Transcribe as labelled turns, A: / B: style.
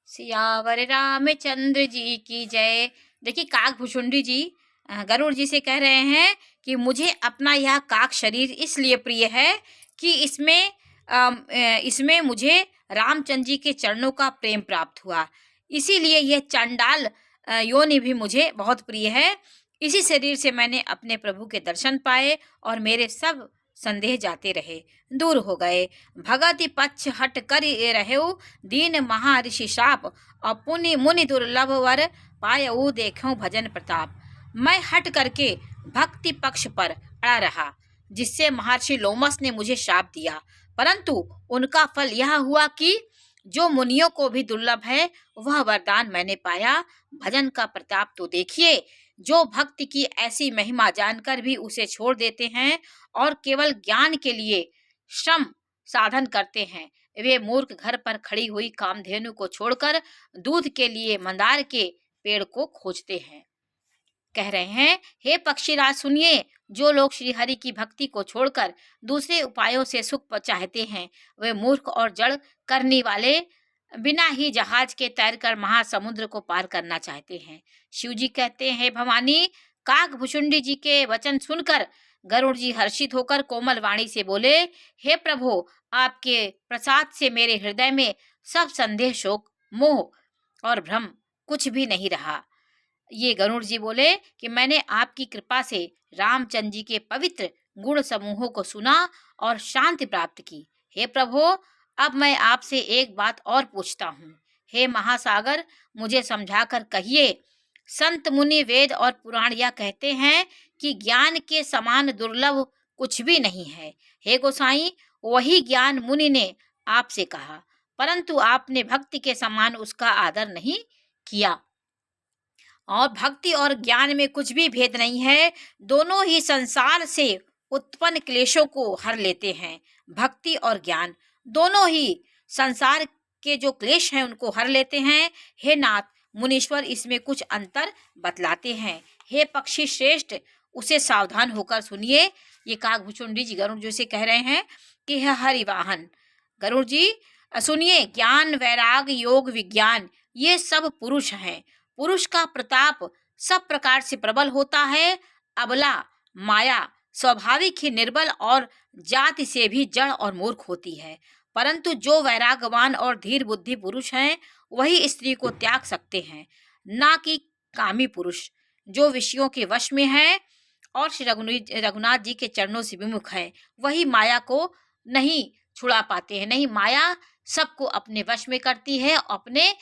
A: सियावर रामचंद्र जी की जय। देखिए काकभुशुंडी जी गरुड़ जी से कह रहे हैं कि मुझे अपना यह काक शरीर इसलिए प्रिय है कि इसमें मुझे रामचंद्र जी के चरणों का प्रेम प्राप्त हुआ। इसीलिए यह चंडाल योनि भी मुझे बहुत प्रिय है। इसी शरीर से मैंने अपने प्रभु के दर्शन पाए और मेरे सब संदेह जाते रहे, दूर हो गए। भगति पक्ष हट कर रहु दीन महर्षि शाप, और पुनि मुनि दुर्लभ वर पायऊ देखूं भजन प्रताप। मैं हट करके भक्ति पक्ष पर अड़ा रहा, जिससे महर्षि लोमस ने मुझे शाप दिया, परंतु उनका फल यह हुआ कि जो मुनियों को भी दुर्लभ है वह वरदान मैंने पाया। भजन का प्रताप तो देखिए, जो भक्ति की ऐसी महिमा जानकर भी उसे छोड़ देते हैं और केवल ज्ञान के लिए श्रम साधन करते हैं, वे मूर्ख घर पर खड़ी हुई कामधेनु को छोड़कर दूध के लिए मंदार के पेड़ को खोजते हैं। कह रहे हैं, हे पक्षीराज सुनिए, जो लोग श्री हरि की भक्ति को छोड़कर दूसरे उपायों से सुख चाहते हैं, वे मूर्ख और जड़ करने वाले बिना ही जहाज के तैरकर महासमुद्र को पार करना चाहते हैं। शिव जी कहते हैं, भवानी, काकभुशुंडी जी के वचन सुनकर गरुड़ जी हर्षित होकर कोमल वाणी से बोले, हे प्रभु, आपके प्रसाद से मेरे हृदय में सब संदेह, शोक, मोह और भ्रम कुछ भी नहीं रहा। ये गरुड़ जी बोले कि मैंने आपकी कृपा से रामचंद्र जी के पवित्र गुण समूहों को सुना और शांति प्राप्त की। हे प्रभु, अब मैं आपसे एक बात और पूछता हूँ। हे महासागर, मुझे समझाकर कहिए। संत मुनि वेद और पुराण यह कहते हैं कि ज्ञान के समान दुर्लभ कुछ भी नहीं है। हे गोसाई, वही ज्ञान मुनि ने आपसे कहा, परंतु आपने भक्ति के समान उसका आदर नहीं किया। और भक्ति और ज्ञान में कुछ भी भेद नहीं है, दोनों ही संसार से उत्पन्न क्लेशों को हर लेते हैं। भक्ति और ज्ञान दोनों ही संसार के जो क्लेश हैं उनको हर लेते हैं। हे नाथ, मुनीश्वर इसमें कुछ अंतर बतलाते हैं। हे पक्षी श्रेष्ठ, उसे सावधान होकर सुनिए। ये काकभुशुंडी जी गरुड़ जी से कह रहे हैं कि यह हरिवाहन गरुड़ जी सुनिए, ज्ञान, वैराग, योग, विज्ञान ये सब पुरुष हैं। पुरुष का प्रताप सब प्रकार से प्रबल होता है। अबला माया स्वाभाविक ही निर्बल और जाति से भी जड़ और मूर्ख होती है, परंतु जो वैरागवान और धीर बुद्धि पुरुष हैं वही स्त्री को त्याग सकते हैं, ना कि कामी पुरुष जो विषयों के वश में है और श्री रघुनाथ जी के चरणों से विमुख है, वही माया को नहीं छुड़ा पाते हैं। नहीं, माया सबको अपने वश में करती है, अपने